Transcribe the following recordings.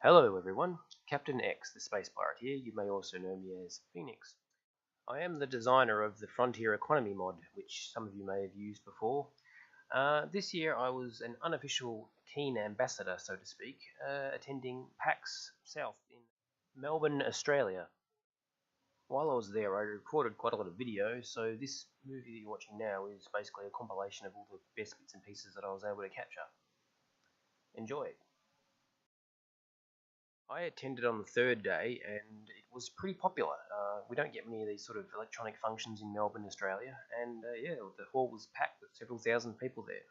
Hello everyone, Captain X, the space pirate here. You may also know me as Phoenix. I am the designer of the Frontier Economy mod, which some of you may have used before. This year I was an unofficial keen ambassador, so to speak, attending PAX South in Melbourne, Australia. While I was there I recorded quite a lot of video, so this movie that you're watching now is basically a compilation of all the best bits and pieces that I was able to capture. Enjoy! I attended on the third day and it was pretty popular. We don't get many of these sort of electronic functions in Melbourne, Australia, and yeah, the hall was packed with several thousand people there.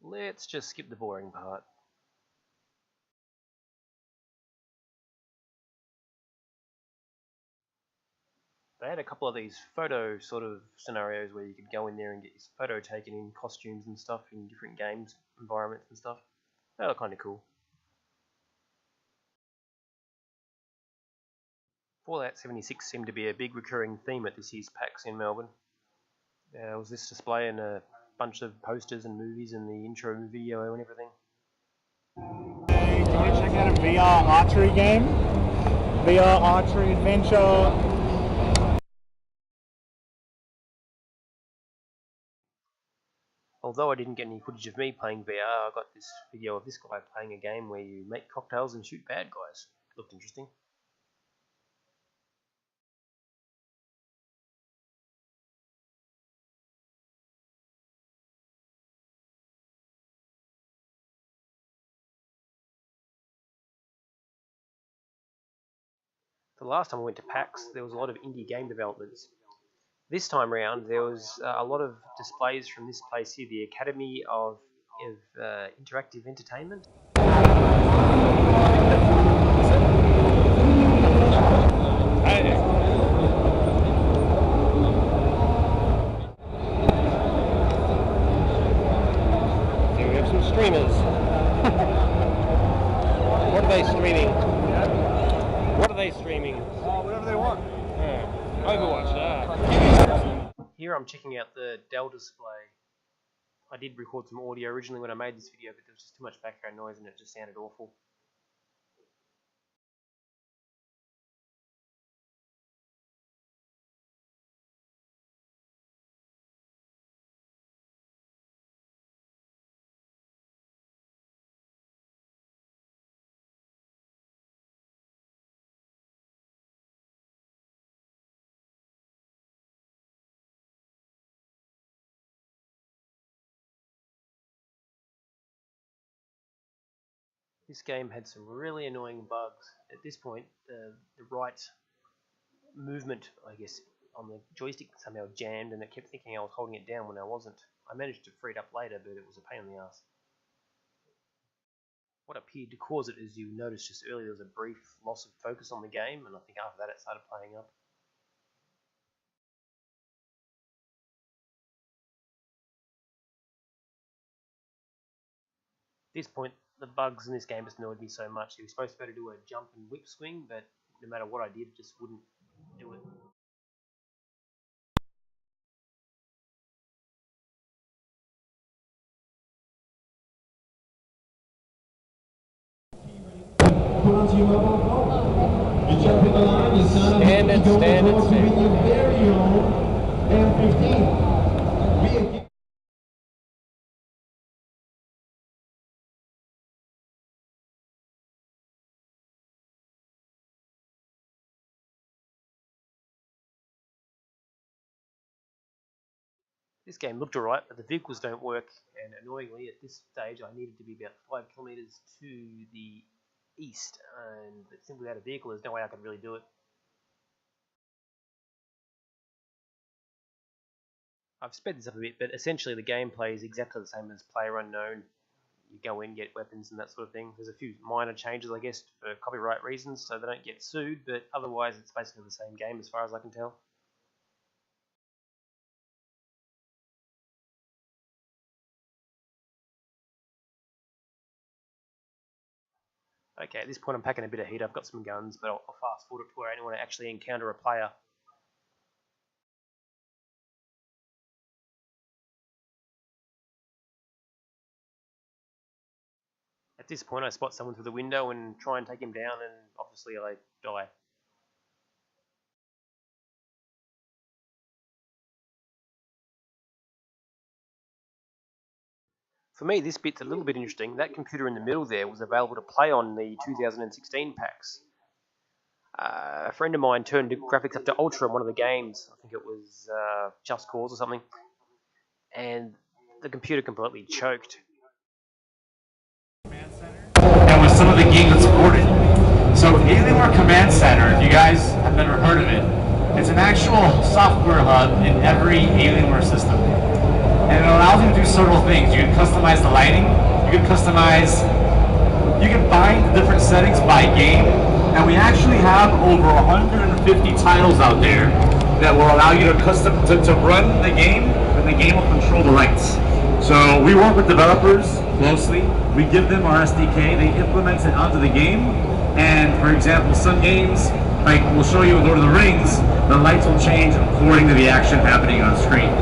Let's just skip the boring part. They had a couple of these photo sort of scenarios where you could go in there and get your photo taken in costumes and stuff in different games, environments and stuff. They were kind of cool. Fallout 76 seemed to be a big recurring theme at this year's PAX in Melbourne. There was this display and a bunch of posters and movies and the intro video and everything. Hey, do you want to check out a VR archery game? VR archery adventure. Although I didn't get any footage of me playing VR, I got this video of this guy playing a game where you make cocktails and shoot bad guys. It looked interesting. The last time I went to PAX, there was a lot of indie game developments. This time round, there was a lot of displays from this place here, the Academy of Interactive Entertainment. Here we have some streamers. What are they streaming? What are they streaming? Whatever they want. Overwatch, Here I'm checking out the Dell display. I did record some audio originally when I made this video, but there was just too much background noise and it just sounded awful. This game had some really annoying bugs. At this point, the right movement, I guess, on the joystick somehow jammed and it kept thinking I was holding it down when I wasn't. I managed to free it up later, but it was a pain in the ass. What appeared to cause it is you noticed just earlier there was a brief loss of focus on the game, and I think after that it started playing up. At this point, the bugs in this game just annoyed me so much. You were supposed to be able to do a jump and whip swing, but no matter what I did, it just wouldn't do it. Put onto your mobile phone. You jump in the line, you sign up, Standard, you go standard, on to standard. win your very own M15. This game looked alright, but the vehicles don't work, and annoyingly at this stage I needed to be about 5 kilometres to the east, and simply without a vehicle there's no way I could really do it. I've sped this up a bit, but essentially the gameplay is exactly the same as Player Unknown. You go in, get weapons and that sort of thing. There's a few minor changes, I guess, for copyright reasons, so they don't get sued, but otherwise it's basically the same game as far as I can tell. Okay, at this point I'm packing a bit of heat. I've got some guns, but I'll fast forward it to where I don't want to actually encounter a player. At this point I spot someone through the window and try and take him down, and obviously I die. For me, this bit's a little bit interesting. That computer in the middle there was available to play on the 2016 PAX. A friend of mine turned the graphics up to ultra on one of the games. I think it was Just Cause or something. And the computer completely choked. And with some of the games that support it. So Alienware Command Center, if you guys have never heard of it, it's an actual software hub in every Alienware system. And it allows you to do several things. You can customize the lighting, you can bind the different settings by game, and we actually have over 150 titles out there that will allow you to run the game, and the game will control the lights. So we work with developers closely. We give them our SDK, they implement it onto the game, and for example, some games, like we'll show you in Lord of the Rings, the lights will change according to the action happening on screen.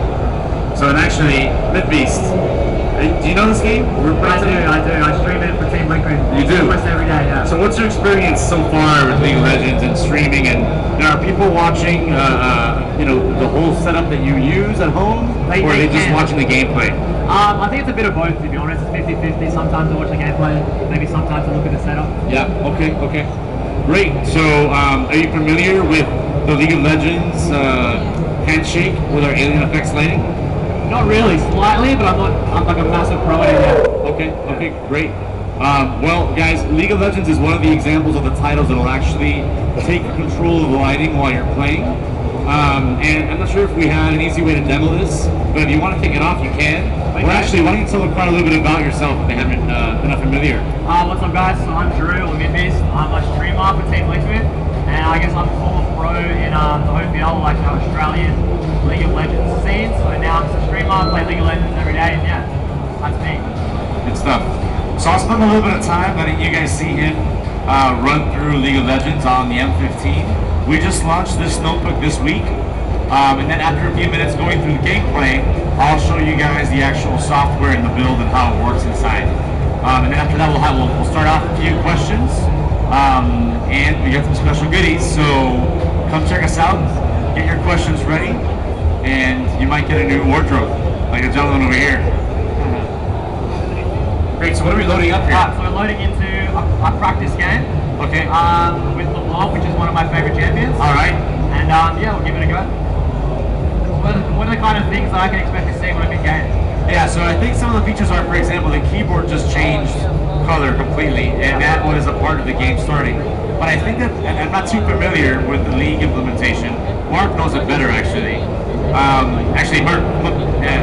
So and actually, Myth Beast, do you know this game? I do. I stream it for Team Liquid. You do? Almost every day, yeah. So what's your experience so far with League of Legends and streaming? And are people watching, the whole setup that you use at home? Or are they just watching the gameplay? I think it's a bit of both, to be honest. It's 50-50. Sometimes I watch the gameplay, maybe sometimes I look at the setup. Yeah, okay. Great. So are you familiar with the League of Legends handshake with our alien effects lighting? Not really, slightly, but I'm like a massive pro at it now. Okay, great. Well, guys, League of Legends is one of the examples of the titles that will actually take control of the lighting while you're playing. And I'm not sure if we had an easy way to demo this, but if you want to kick it off, you can. Or actually, why don't you tell the crowd a little bit about yourself if they haven't been familiar? What's up, guys? So I'm Drew, or Midbeast. I'm a streamer for Team Liquid, and I guess I'm a former pro in the OPL, like Australian League of Legends scene. So now I'm just a streamer, play League of Legends every day, and yeah, that's me. Good stuff. So I'll spend a little bit of time letting you guys see him run through League of Legends on the M15. We just launched this notebook this week, and then after a few minutes going through the gameplay, I'll show you guys the actual software and the build and how it works inside. And then after that, we'll start off with a few questions, and we got some special goodies. So come check us out, get your questions ready, and you might get a new wardrobe, like the gentleman over here. Great. So what are we loading up here? So we're loading into a practice game. Okay. With LeBlanc, which is one of my favorite champions. All right. And yeah, we'll give it a go. What are the kind of things that I can expect to see when I'm in game? Yeah, so I think some of the features are, for example, the keyboard just changed color completely, and that was a part of the game starting. But I think that, and I'm not too familiar with the League implementation. Mark knows it better, actually. Actually, Mark, look, yeah,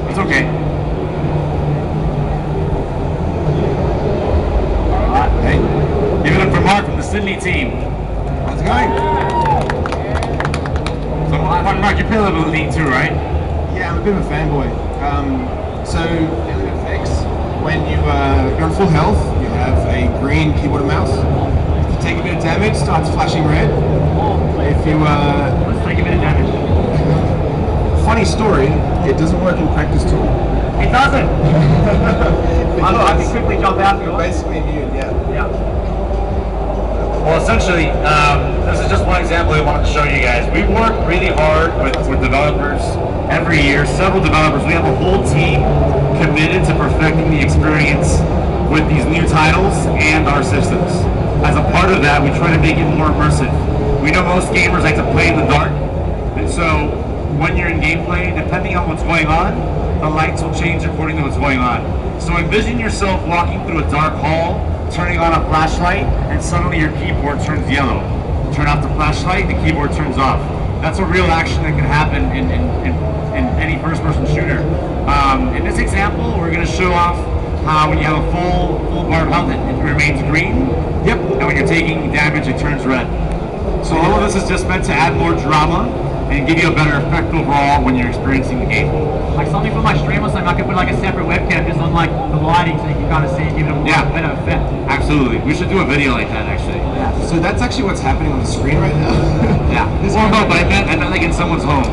it's okay. Hey, give it up for Mark from the Sydney team. How's it going? So, Mark, you play a little bit of League too, right? Yeah, I'm a bit of a fanboy. So, Alien effects, when you're on full health, you have a green keyboard and mouse. If you take a bit of damage, it starts flashing red. If you Let's take a bit of damage. Funny story, it doesn't work in practice tool. It doesn't. I can quickly jump out. You're basically immune, yeah. Well, essentially, this is just one example I wanted to show you guys. We work really hard with developers every year, several developers. We have a whole team committed to perfecting the experience with these new titles and our systems. As a part of that, we try to make it more immersive. We know most gamers like to play in the dark, and so when you're in gameplay, depending on what's going on, the lights will change according to what's going on. So envision yourself walking through a dark hall, turning on a flashlight, and suddenly your keyboard turns yellow. Turn off the flashlight, the keyboard turns off. That's a real action that can happen in any first-person shooter. In this example, we're going to show off how when you have a full bar of health, it remains green. Yep. And when you're taking damage, it turns red. So all of this is just meant to add more drama and give you a better effect overall when you're experiencing the game. Like something for my stream or something, I could put like a separate webcam just on like the lighting so you can kind of see it, give it a better effect. Absolutely. We should do a video like that actually. Yeah. So that's actually what's happening on the screen right now. Yeah. Well, no, but I meant like in someone's home.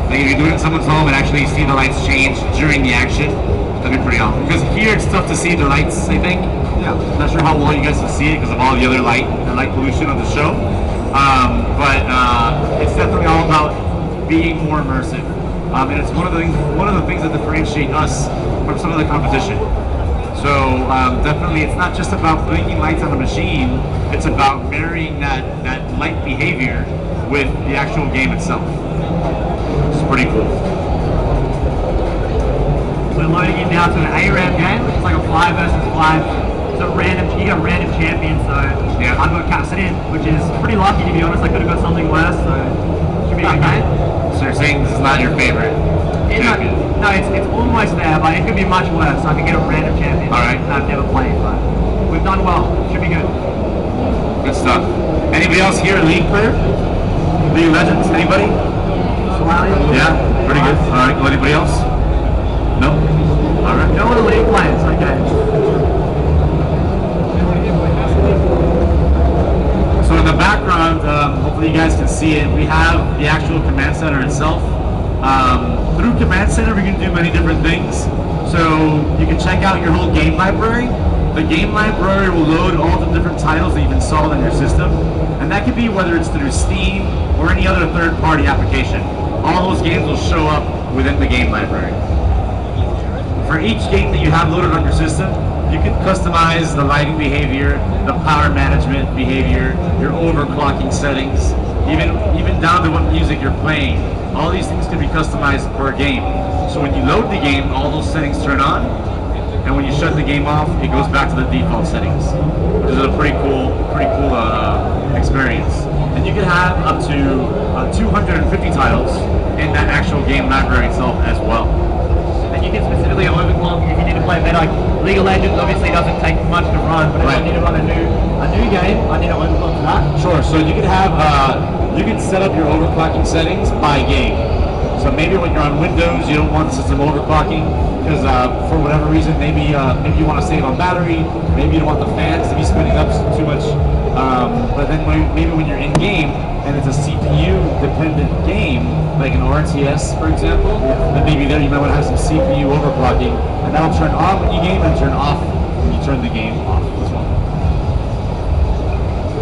Like if you do it in someone's home and actually see the lights change during the action, that'd be pretty awesome. Because here it's tough to see the lights, I think. Yeah. Not sure how well you guys can see it because of all the other light pollution on the show. But it's definitely all about being more immersive. And it's one of the things that differentiate us from some of the competition. So definitely it's not just about blinking lights on the machine, it's about marrying that light behavior with the actual game itself. It's pretty cool. We're loading in now to an ARAM game, which is like a 5 versus 5. It's a random, you get a random champion, so yeah. I've got Cassidin, which is pretty lucky to be honest. I could have got something worse, so it should be a good game. So you're saying this is not your favorite champion? No, it's almost there, but it could be much worse. So I could get a random champion that I've never played, but we've done well. Should be good. Good stuff. Anybody else here a League player? League of Legends? Anybody? Yeah, pretty good. All right. Well, anybody else? No. All right. No other League players. Okay. So in the background, hopefully you guys can see it, we have the actual command center itself. Through command center we can do many different things. So you can check out your whole game library. The game library will load all the different titles that you've installed on your system. And that could be whether it's through Steam or any other third-party application. All those games will show up within the game library. For each game that you have loaded on your system, you can customize the lighting behavior, the power management behavior, your overclocking settings, even down to what music you're playing. All these things can be customized per game. So when you load the game, all those settings turn on, and when you shut the game off, it goes back to the default settings, which is a pretty cool experience. And you can have up to 250 titles in that actual game library itself as well. And you can specifically overclock if you need to play better. Like League of Legends obviously doesn't take much to run, but if I need to run a new game, I need to overclock to that. Sure. So you can have you can set up your overclocking settings by game. So maybe when you're on Windows, you don't want the system overclocking because for whatever reason, maybe you want to save on battery. Maybe you don't want the fans to be spinning up too much. But then maybe when you're in game and it's a CPU-dependent game, like an RTS, for example, then maybe there you might want to have some CPU overclocking, and that'll turn on when you game and turn off when you turn the game off as well.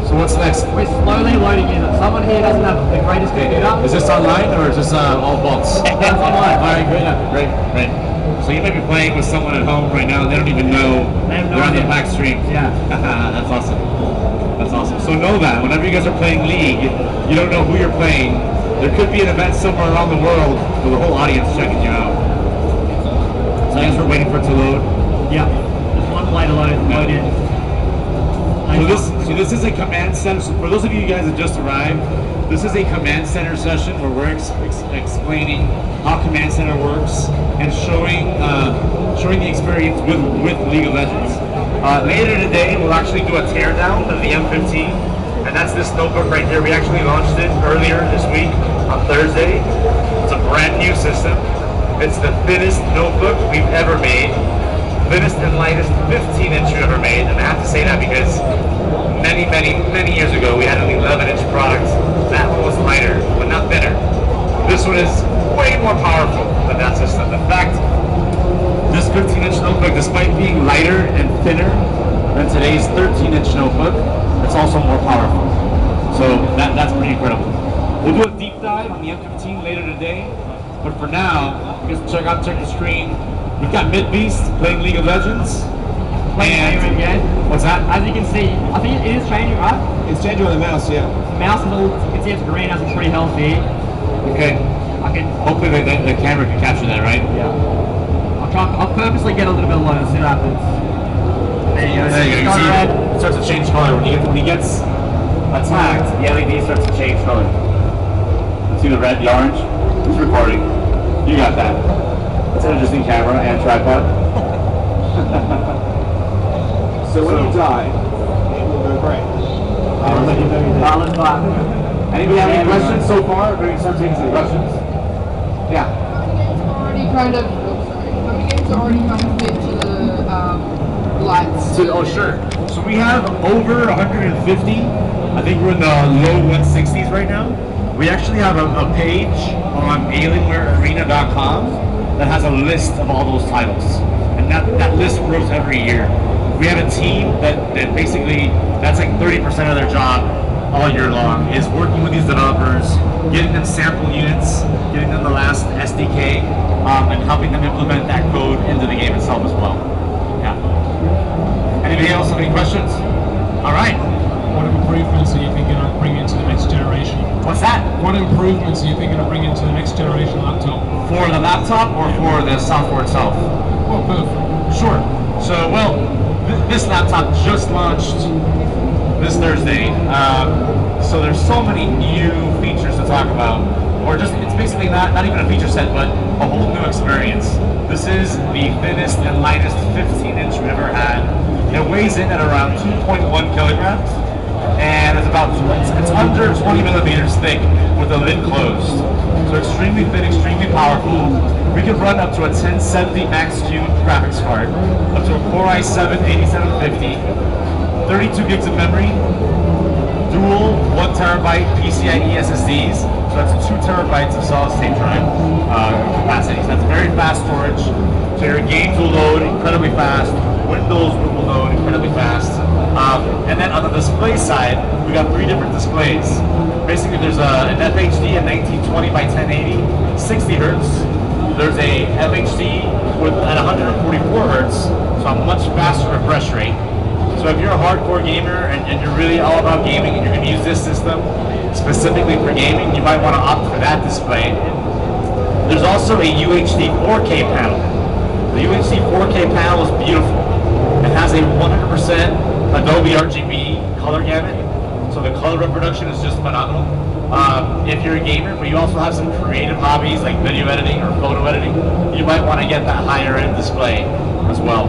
So what's next? We're slowly loading in. Someone here doesn't have the greatest computer. Is this online or is this all bots? That's online. All right, great. So you might be playing with someone at home right now and they don't even know they're on the PAX stream. Yeah. That's awesome. That's awesome. So know that whenever you guys are playing League, you don't know who you're playing. There could be an event somewhere around the world with a whole audience checking you out. So I guess we're waiting for it to load. Yeah. Just one play to load in. So this is a command center. So for those of you guys that just arrived, this is a command center session where we're explaining how command center works and showing the experience with League of Legends. Later today, we'll actually do a teardown of the M15, and that's this notebook right here. We actually launched it earlier this week on Thursday. It's a brand new system. It's the thinnest notebook we've ever made. Thinnest and lightest 15-inch we've ever made, and I have to say that because many years ago we had an 11-inch product. That one was lighter, but not thinner. This one is way more powerful than that system. In fact, this 15-inch notebook, despite being lighter and thinner than today's 13-inch notebook, it's also more powerful. So that's pretty incredible. We'll do a deep dive on the M15 later today, but for now, you guys check the screen. We've got MidBeast playing League of Legends. And again. What's that? As you can see, I think it is changing, right? It's changing on the mouse, yeah. The mouse is all, you can see it's green, as it's pretty healthy. Okay. I can. Hopefully the camera can capture that, right? Yeah. I'll purposely get a little bit low to see what happens. There you go. There you go. You Got see, red. it starts to change color. When he gets attacked, the LED starts to change color. See the red, the orange? Who's recording? You got that. It's an interesting camera and tripod. So when you die, it will go grey. Let's clap. Anybody have any questions so far? Or you start taking some questions? Yeah. Already kind of. How many games are already kind of fit to the lights? Oh, sure. So we have over 150. I think we're in the low 160s right now. We actually have a page on alienwarearena.com that has a list of all those titles. And that list grows every year. We have a team that basically, that's like 30% of their job all year long, is working with these developers, getting them sample units, getting them the last SDK, and helping them implement that code into the game itself as well. Yeah. Anybody else have any questions? All right. What improvements are you thinking of bringing into the next generation? What's that? What improvements are you thinking of bringing to the next generation laptop? For the laptop or for the software itself? Well, perfect. Sure. So, well, this laptop just launched this Thursday. So there's so many new features to talk about. Or just, it's basically not even a feature set, but a whole new experience. This is the thinnest and lightest 15-inch we've ever had. It weighs in at around 2.1 kilograms. And it's under 20 millimeters thick with the lid closed. So extremely thin, extremely powerful. We can run up to a 1070 Max Q graphics card, up to a Core i7-8750, 32 gigs of memory, dual 1 terabyte PCIe SSDs, so that's 2 terabytes of solid state drive capacity. So that's very fast storage. So your games will load incredibly fast, Windows will load incredibly fast. And then on the display side, we got 3 different displays. Basically, there's an FHD at 1920 by 1080, 60 hertz. There's a FHD at 144 hertz, so a much faster refresh rate. So if you're a hardcore gamer and you're really all about gaming and you're going to use this system specifically for gaming, you might want to opt for that display. There's also a UHD 4K panel. The UHD 4K panel is beautiful. It has a 100% Adobe RGB color gamut, so the color reproduction is just phenomenal. If you're a gamer, but you also have some creative hobbies like video editing or photo editing, you might want to get that higher end display as well.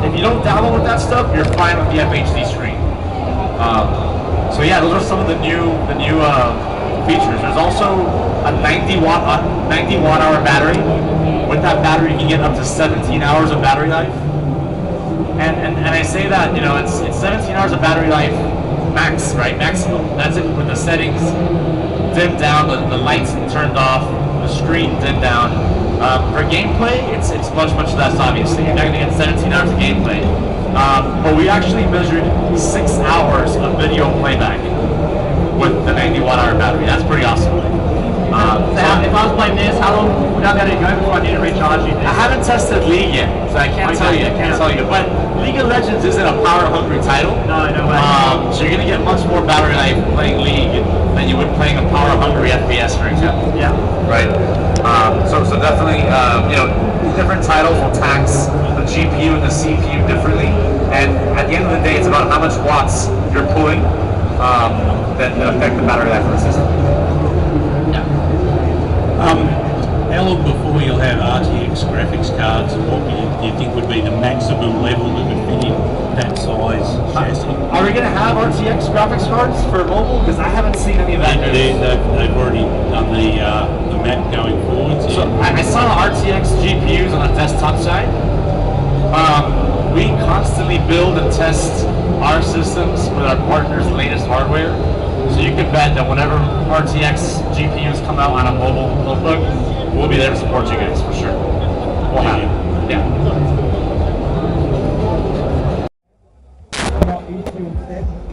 If you don't download that stuff, you're fine with the FHD screen. So yeah, those are some of the new features. There's also a 90 watt hour battery. With that battery, you can get up to 17 hours of battery life. And I say that, you know, it's 17 hours of battery life max, right? Maximum. That's it with the settings dimmed down, the lights turned off, the screen dimmed down. For gameplay, it's much less, obviously. You're not going to get 17 hours of gameplay. But we actually measured 6 hours of video playback with the 90 watt hour battery. That's pretty awesome. If I was playing this, how long would I be able to go before I need to recharge you? I haven't tested League yet, so I can't tell you. But League of Legends isn't a power-hungry title. No way. So you're going to get much more battery life playing League than you would playing a power-hungry FPS, for example. Yeah. Right? So definitely, you know, different titles will tax the GPU and the CPU differently. And at the end of the day, it's about how much watts you're pulling that affect the battery life of the system. How long before you'll have RTX graphics cards? What do you think would be the maximum level that would fit in that size chassis? Are we going to have RTX graphics cards for mobile? Because I haven't seen any of that news. They've already done the map going forward. So I saw RTX GPUs on the desktop side. We constantly build and test our systems with our partners' latest hardware. So you can bet that whenever RTX GPUs come out on a mobile notebook, we'll be there to support you guys for sure. We'll have it. Yeah.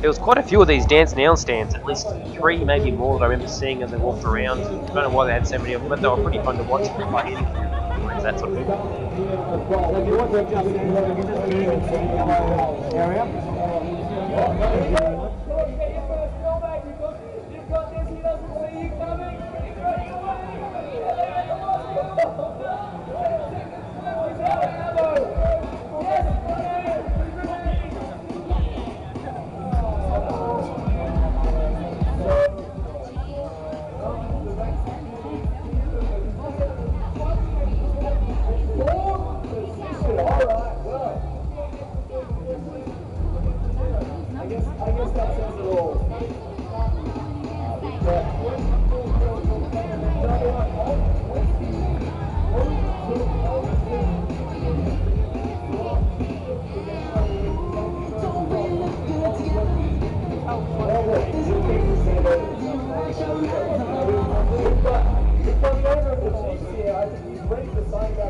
There was quite a few of these Dance Now stands, at least 3, maybe more, that I remember seeing as I walked around. I don't know why they had so many of them, but they were pretty fun to watch and plug in. That sort of thing. So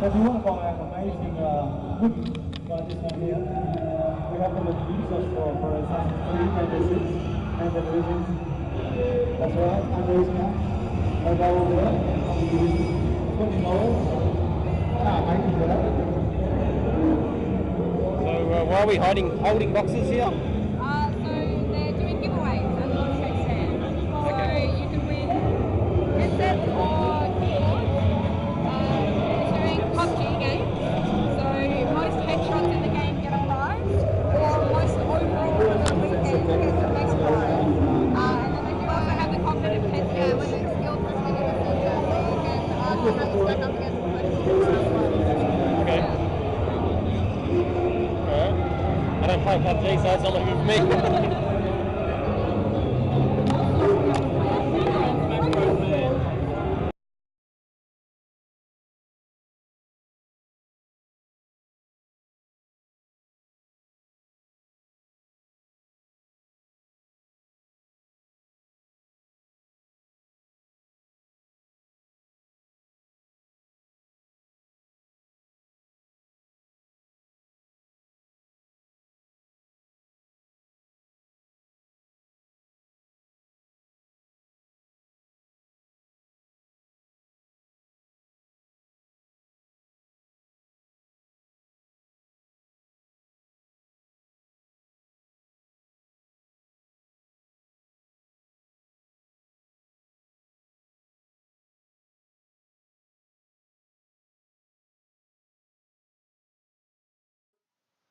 if you want to buy an amazing wood like this one here, we have the users for Assassin's Creed and the 6 and the Divisions. That's right, and these now. They go over there, $20. Can't make it for that. So why are we holding boxes here? So they're doing giveaways at the Logitech stand. So you can win headsets or keyboards. It's doing PUBG games. So most headshots in the game get a prize, or most overall for the weekend gets a next prize. And then they do also have the cognitive test here with the skill testing in the future, so you can currently stack up against the person. Okay. Alright. I don't play PUBG, so it's not looking for me.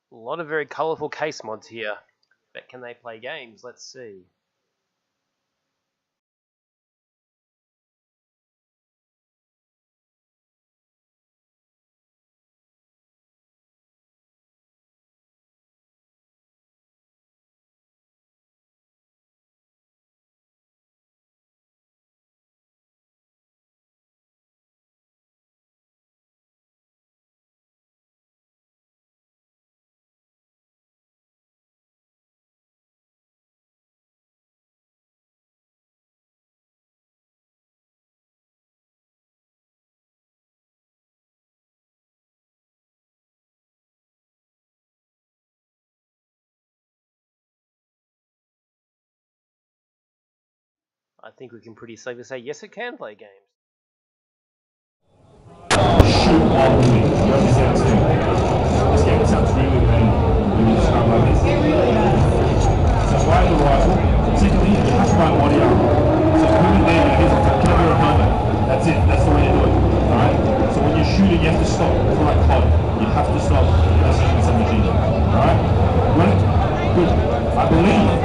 A lot of very colourful case mods here. But can they play games? Let's see. I think we can pretty safely say yes, it can play games. Shoot while moving. You understand this thing? This game sounds really lame when you describe like this. So fire the rifle. Secondly, you have to run audio. So put it there and get your opponent. That's it. That's the way to do it. Alright? So when you're shooting, you have to stop for like clock. You have to stop. That's shooting some machine. Alright? Right? Good. I believe.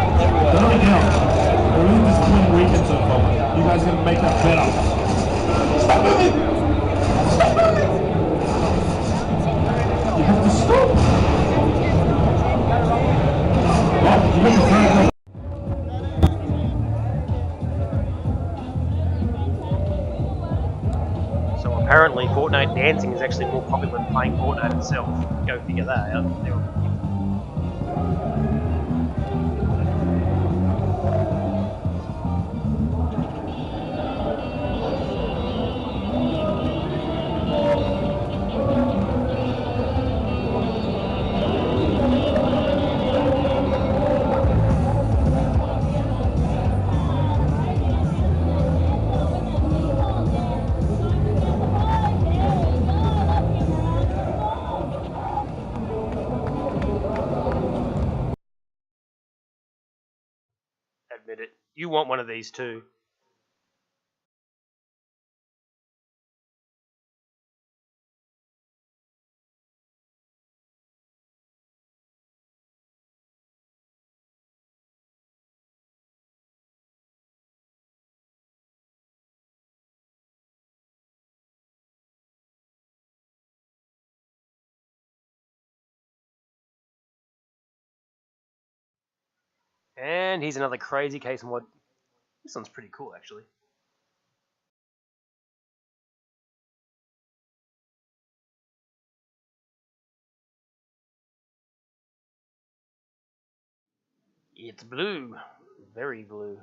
Don't let me down. I believe this is a winning weekend so far. You guys are going to make that better. Stop moving! Stop moving! You have to stop! Oh, you have to throw it. So apparently Fortnite dancing is actually more popular than playing Fortnite itself. Go figure that out. Admit it. You want one of these too. And here's another crazy case mod. This one's pretty cool actually. It's blue. Very blue.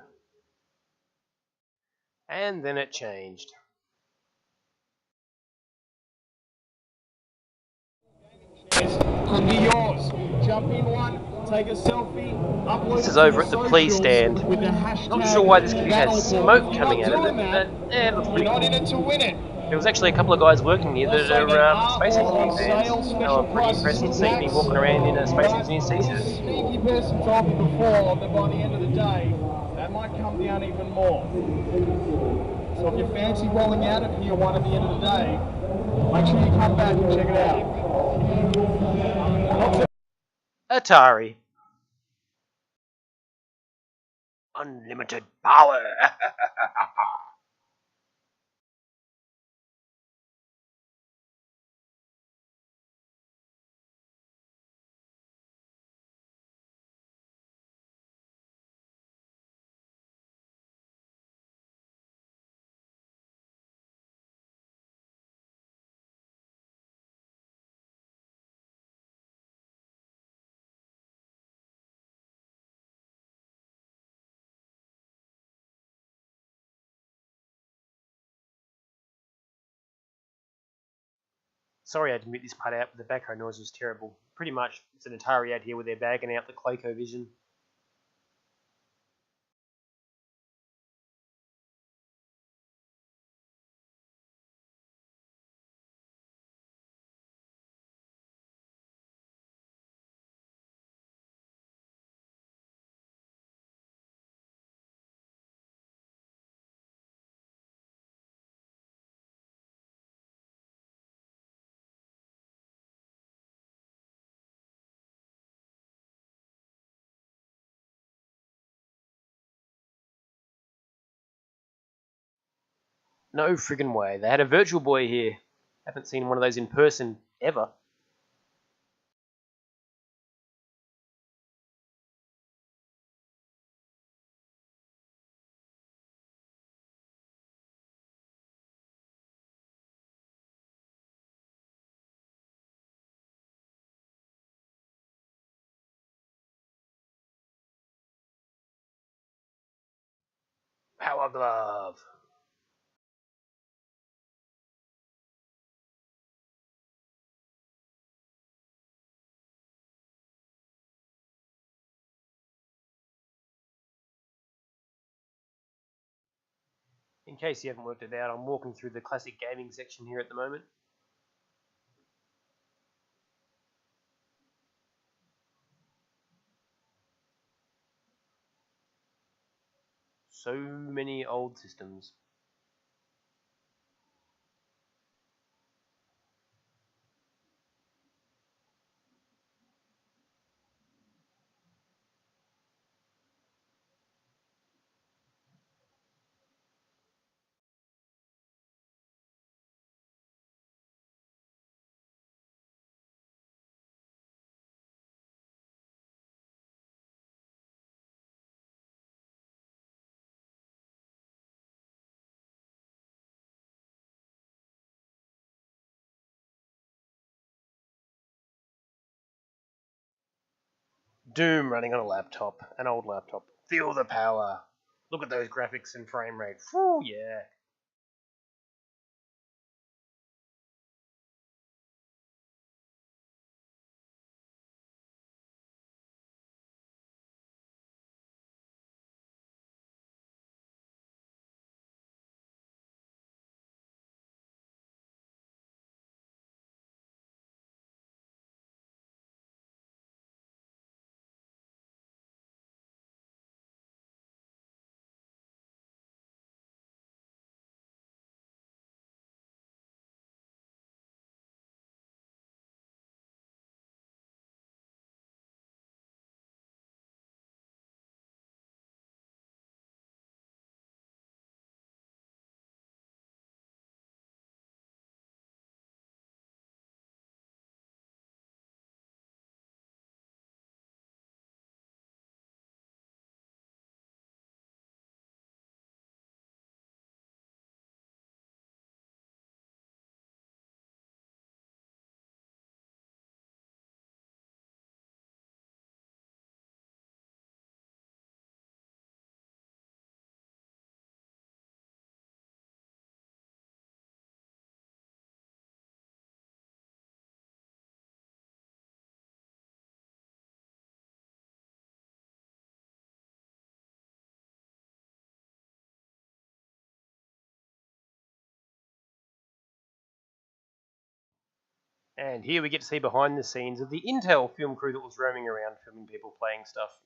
And then it changed. Could be yours. Jump in one, take a selfie, upload This is it to over your at the police socials stand. with the hashtag Not sure why this computer has smoke You're coming not out of it, doing that. but it looks You're pretty not in cool. it to win it. There was actually a couple of guys working here that Also, they are are Space all Engineer on fans. sale, They special were pretty prices impressed to from see me PAX. walking around in a Space Engineer But t-shirt. the sneaky person told me before that by the end of the day, that might come down even more. So if you fancy rolling out of here one at the end of the day, make sure you come back and check it out. Atari. Unlimited power. Sorry I had to mute this part out, but the background noise was terrible. Pretty much, it's an Atari out here where they're bagging out the ColecoVision. No friggin' way. They had a Virtual Boy here. Haven't seen one of those in person ever. Power Glove. In case you haven't worked it out, I'm walking through the classic gaming section here at the moment. So many old systems. Doom running on a laptop, an old laptop. Feel the power. Look at those graphics and frame rate. Whew, yeah. And here we get to see behind the scenes of the Intel film crew that was roaming around filming people playing stuff.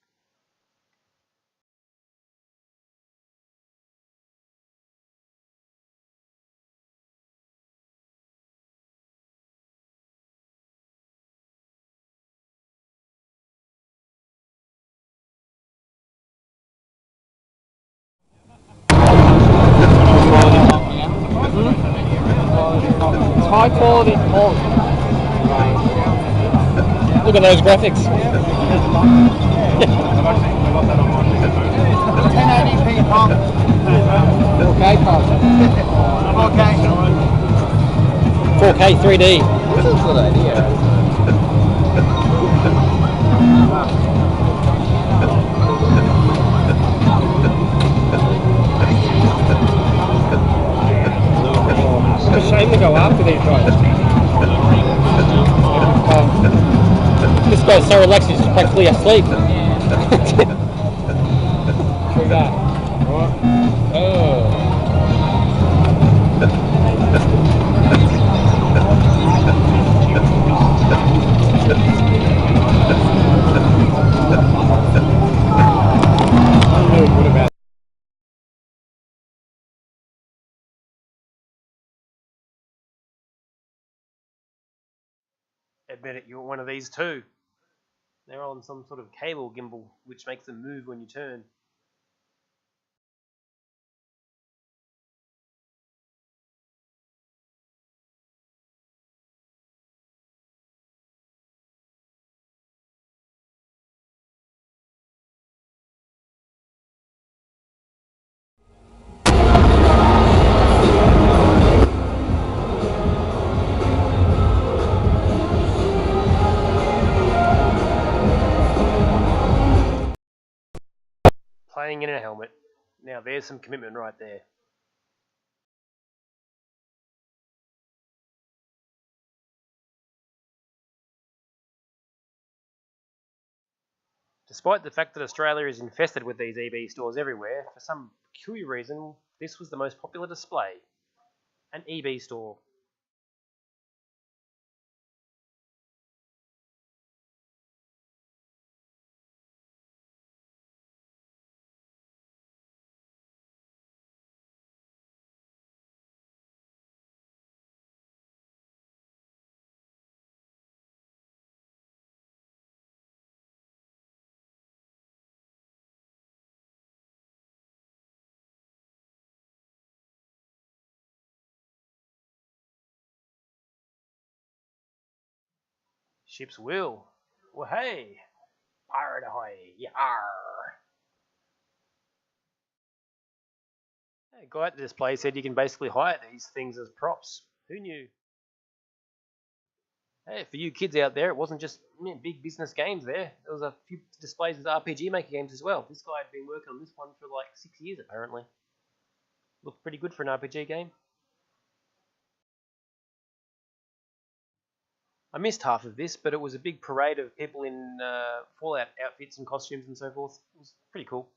It's high quality pulp. Look at those graphics. 1080p pump. 4K pump. 4K 3D. That's a good idea. It's a shame to go after these guys. This guy's so relaxed he's practically asleep. True that. Oh. I'm really good about it. Admit it, you're one of these too. They're on some sort of cable gimbal, which makes them move when you turn. Playing in a helmet. Now there's some commitment right there. Despite the fact that Australia is infested with these EB stores everywhere, for some peculiar reason, This was the most popular display, an EB store. Ship's wheel. Well, hey, pirate ahoy, yar! A guy at the display said you can basically hire these things as props. Who knew? Hey, for you kids out there, it wasn't just big business games there. There was a few displays with RPG Maker games as well. This guy had been working on this one for like 6 years apparently. Looked pretty good for an RPG game. I missed half of this, but it was a big parade of people in Fallout outfits and costumes and so forth. It was pretty cool.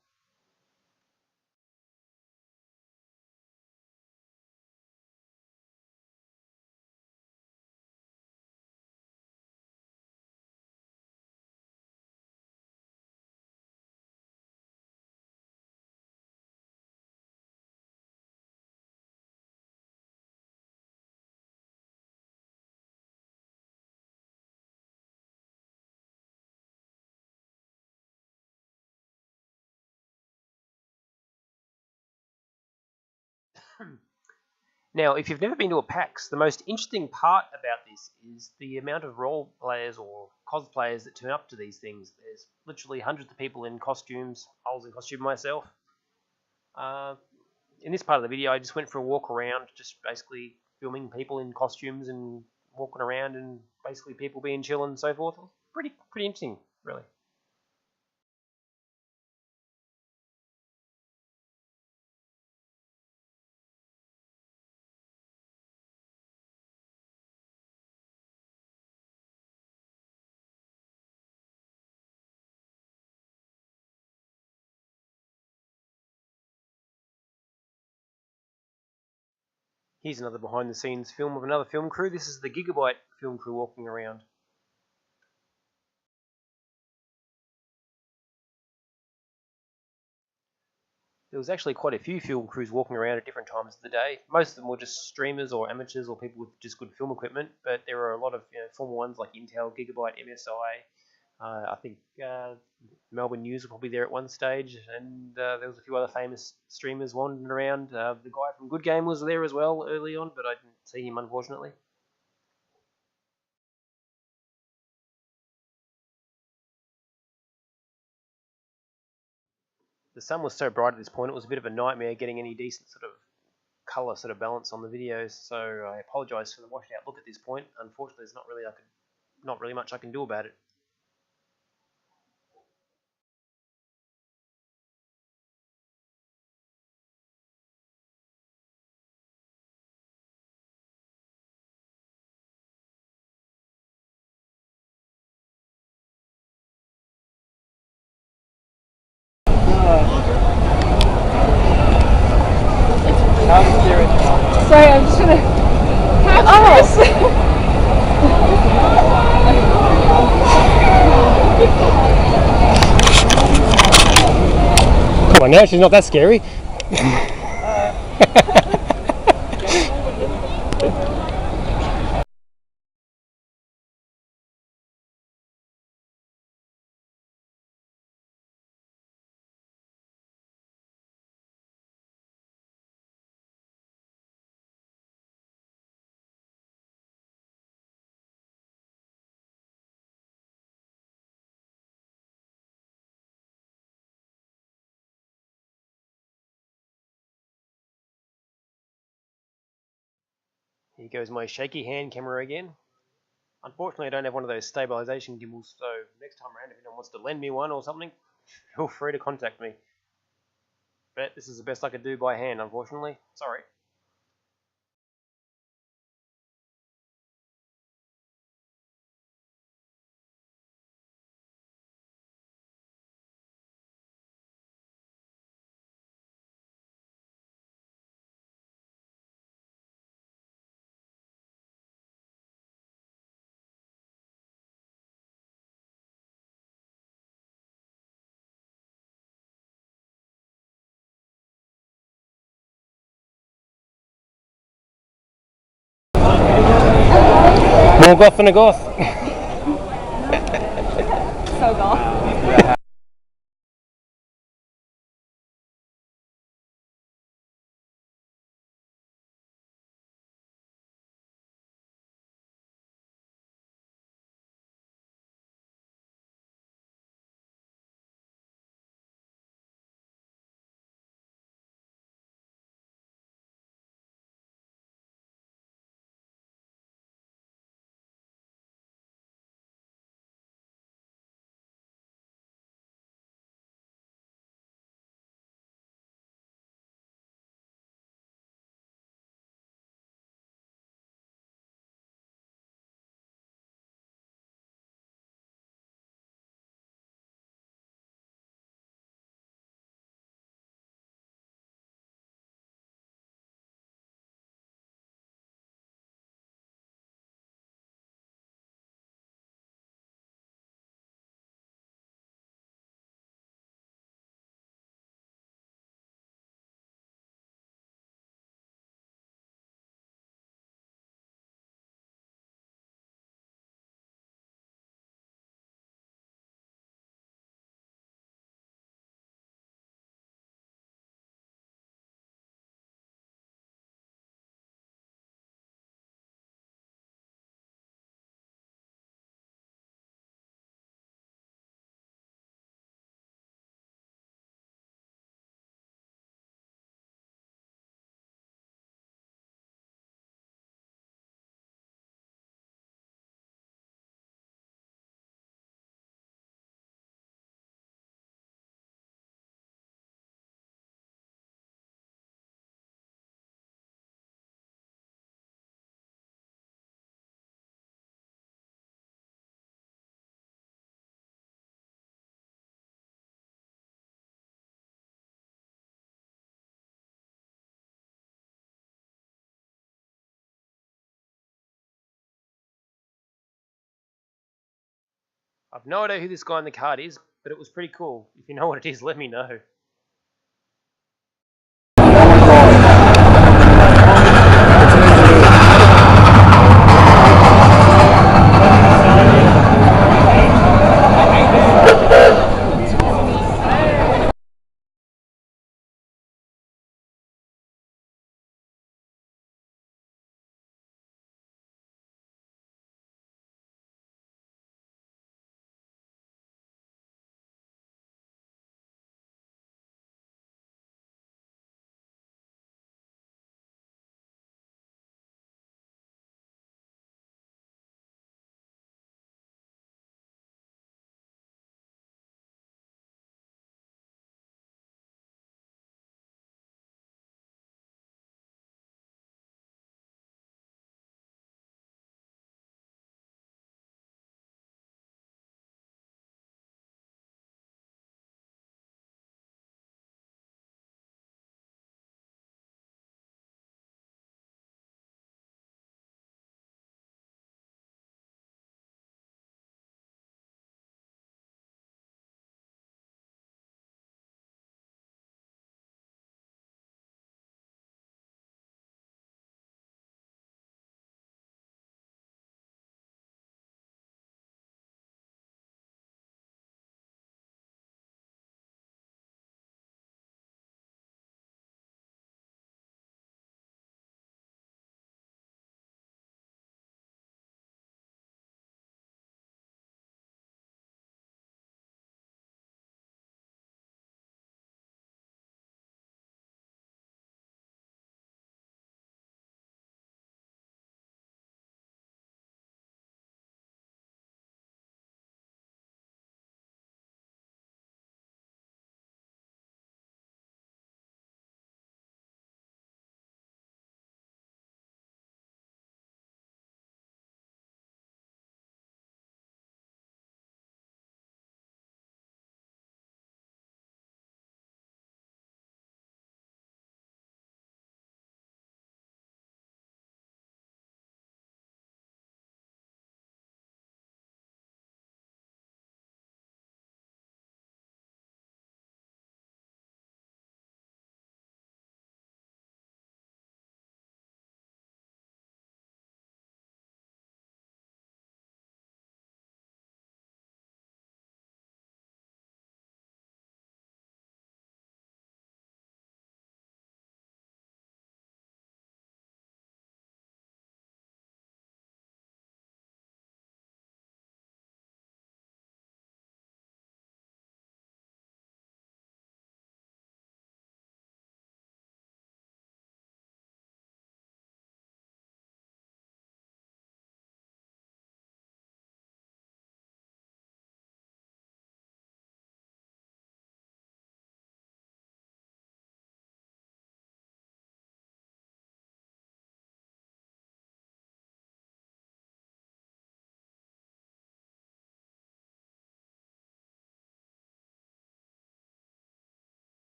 Now, if you've never been to a PAX, the most interesting part about this is the amount of role players or cosplayers that turn up to these things. There's literally hundreds of people in costumes. I was in costume myself. In this part of the video, I just went for a walk around, just basically filming people in costumes and walking around and basically people being chill and so forth. It was pretty interesting, really. Here's another behind the scenes film of another film crew. This is the Gigabyte film crew walking around. There was actually quite a few film crews walking around at different times of the day. Most of them were just streamers or amateurs or people with just good film equipment, but there were a lot of formal ones like Intel, Gigabyte, MSI. I think Melbourne News were probably there at one stage, and there was a few other famous streamers wandering around. The guy from Good Game was there as well early on, but I didn't see him unfortunately. The sun was so bright at this point, it was a bit of a nightmare getting any decent sort of colour sort of balance on the videos, so I apologise for the washed out look at this point. Unfortunately, there's not really much I can do about it. Sorry, I'm just gonna catch this. Come on now, she's not that scary. Here goes my shaky hand camera again. Unfortunately, I don't have one of those stabilization gimbals, so next time around, if anyone wants to lend me one or something, feel free to contact me. But this is the best I could do by hand, unfortunately. Sorry. Morgoth and a goth. So goth. I've no idea who this guy in the card is, but it was pretty cool. If you know what it is, let me know.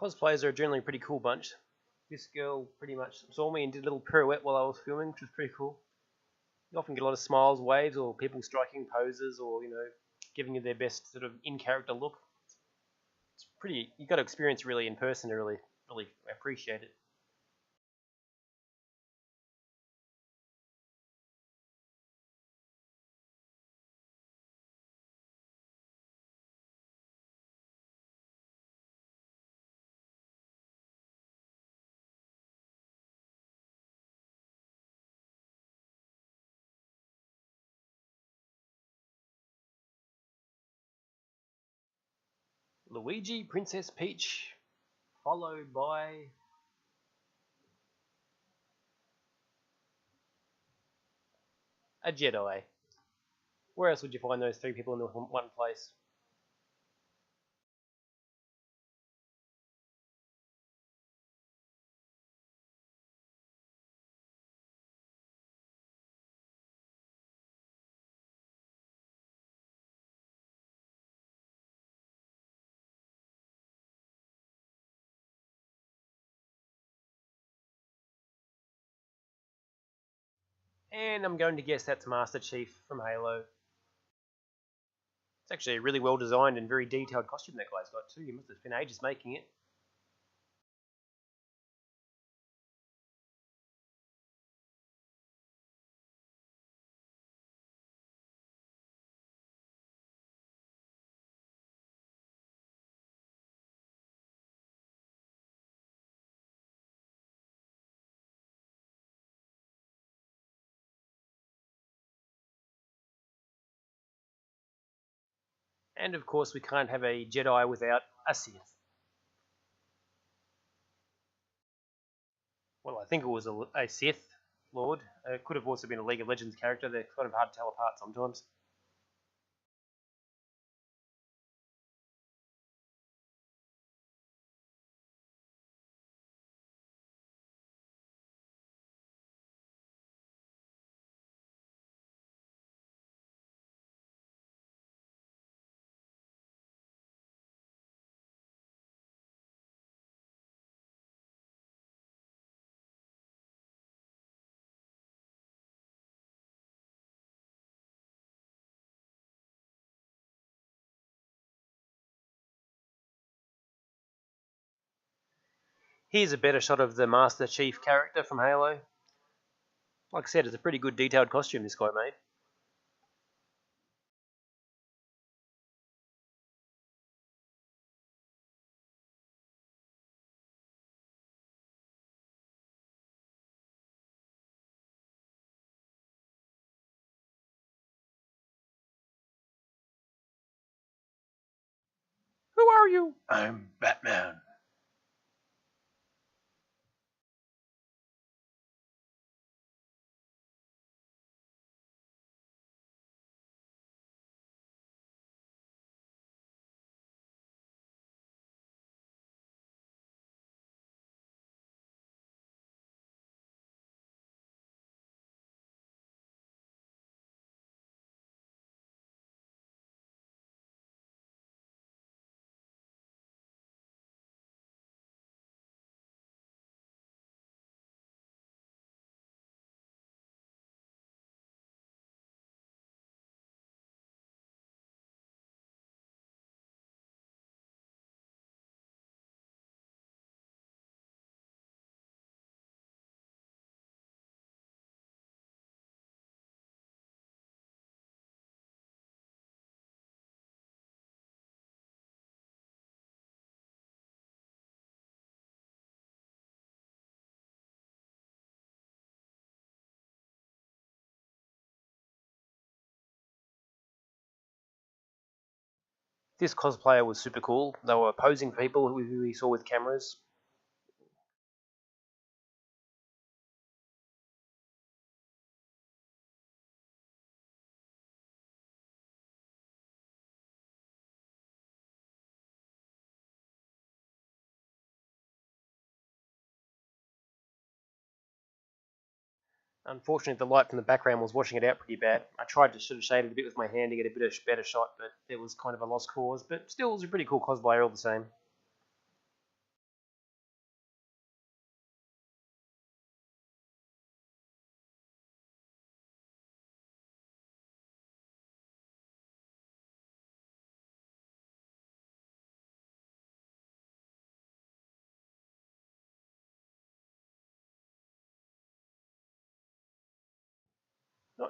Cosplayers are a generally pretty cool bunch. This girl pretty much saw me and did a little pirouette while I was filming, which was pretty cool. You often get a lot of smiles, waves, or people striking poses, or giving you their best sort of in-character look. It's pretty. You've got to experience really in person to really appreciate it. Luigi, Princess Peach, followed by a Jedi. Where else would you find those three people in one place? And I'm going to guess that's Master Chief from Halo. It's actually a really well designed and very detailed costume that guy's got too. He must have spent ages making it. And of course we can't have a Jedi without a Sith. Well, I think it was a Sith Lord. It could have also been a League of Legends character. They're kind of hard to tell apart sometimes. Here's a better shot of the Master Chief character from Halo. Like I said, it's a pretty good detailed costume this guy made. Who are you? I'm Batman. This cosplayer was super cool. They were posing people who we saw with cameras. Unfortunately, the light from the background was washing it out pretty bad. I tried to sort of shade it a bit with my hand to get a bit of better shot, but it was kind of a lost cause. But still, it was a pretty cool cosplay all the same.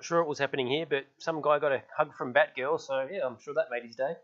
not sure what was happening here, but some guy got a hug from Batgirl, so yeah, I'm sure that made his day.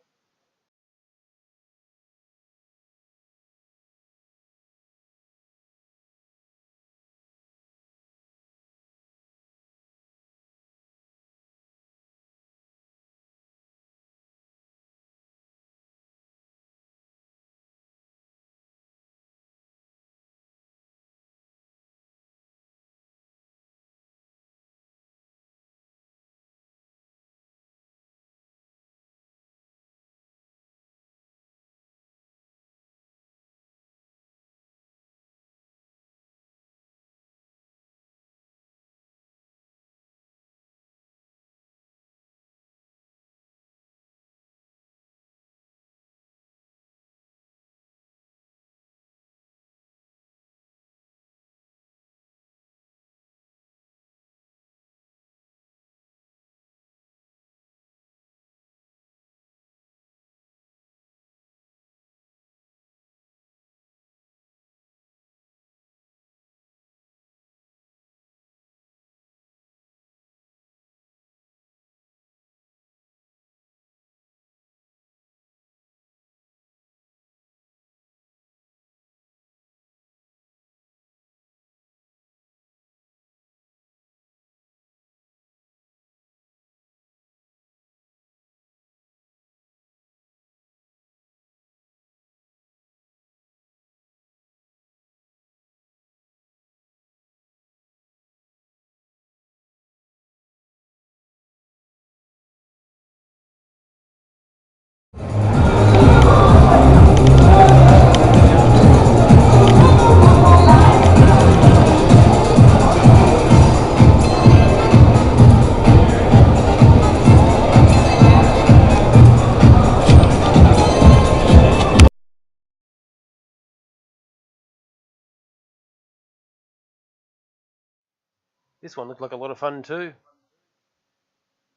This one looked like a lot of fun too.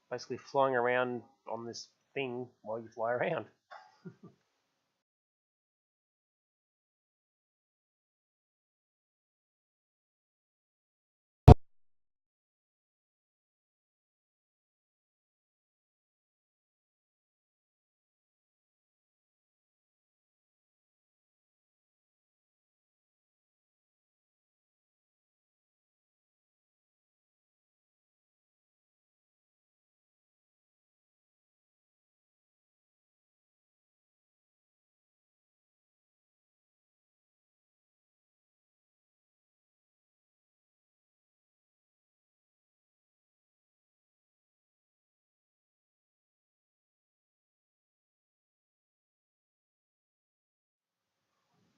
Basically flying around on this thing while you fly around.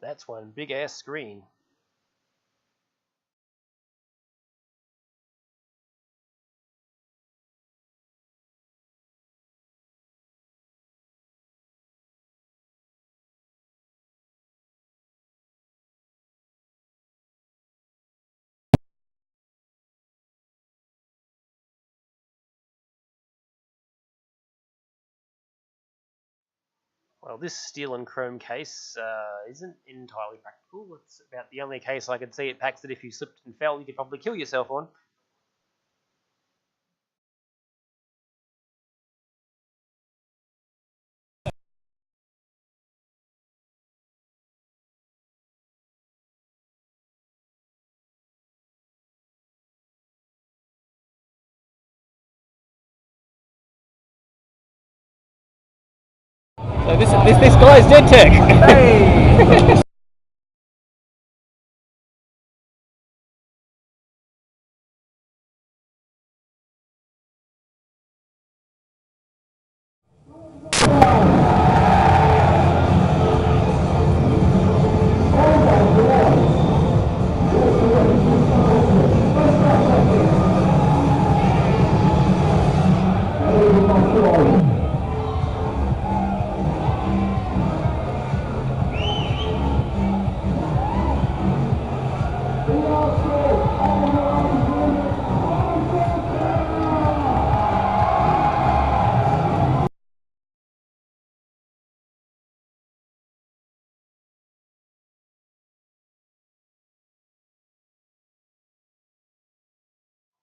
That's one big ass screen. Well, this steel and chrome case isn't entirely practical. It's about the only case I could see at PAX that if you slipped and fell, you could probably kill yourself on. So this guy's dead tech. Hey.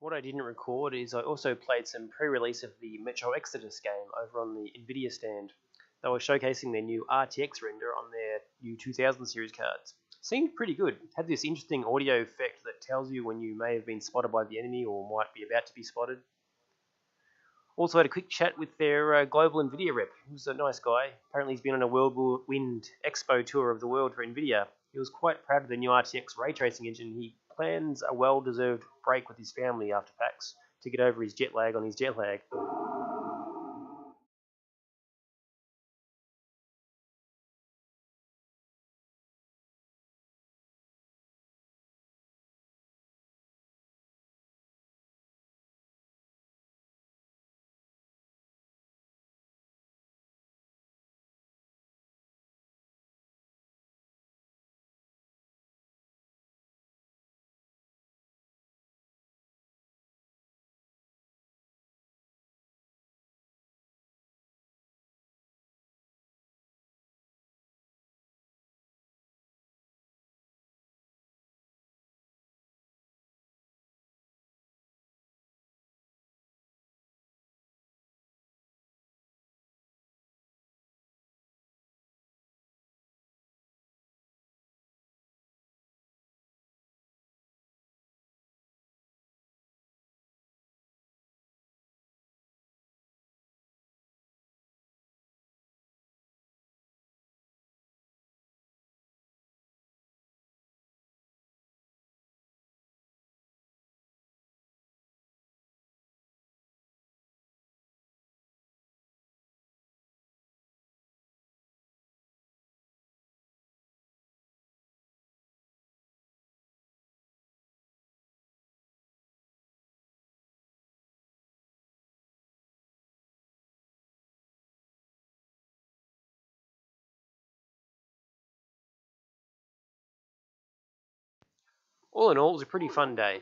What I didn't record is I also played some pre-release of the Metro Exodus game over on the Nvidia stand. They were showcasing their new RTX render on their new 2000 series cards. Seemed pretty good. Had this interesting audio effect that tells you when you may have been spotted by the enemy or might be about to be spotted. Also had a quick chat with their global Nvidia rep. He was a nice guy. Apparently he's been on a whirlwind expo tour of the world for Nvidia. He was quite proud of the new RTX ray tracing engine. He plans a well-deserved break with his family after PAX to get over his jet lag on his jet lag. All in all, it was a pretty fun day.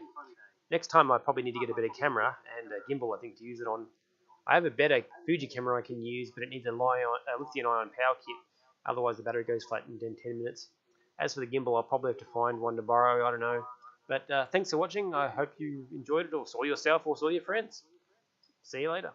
Next time I probably need to get a better camera and a gimbal, I think, to use it on. I have a better Fuji camera I can use, but it needs a lithium-ion power kit. Otherwise, the battery goes flat in 10 minutes. As for the gimbal, I'll probably have to find one to borrow. I don't know. But thanks for watching. I hope you enjoyed it or saw yourself or saw your friends. See you later.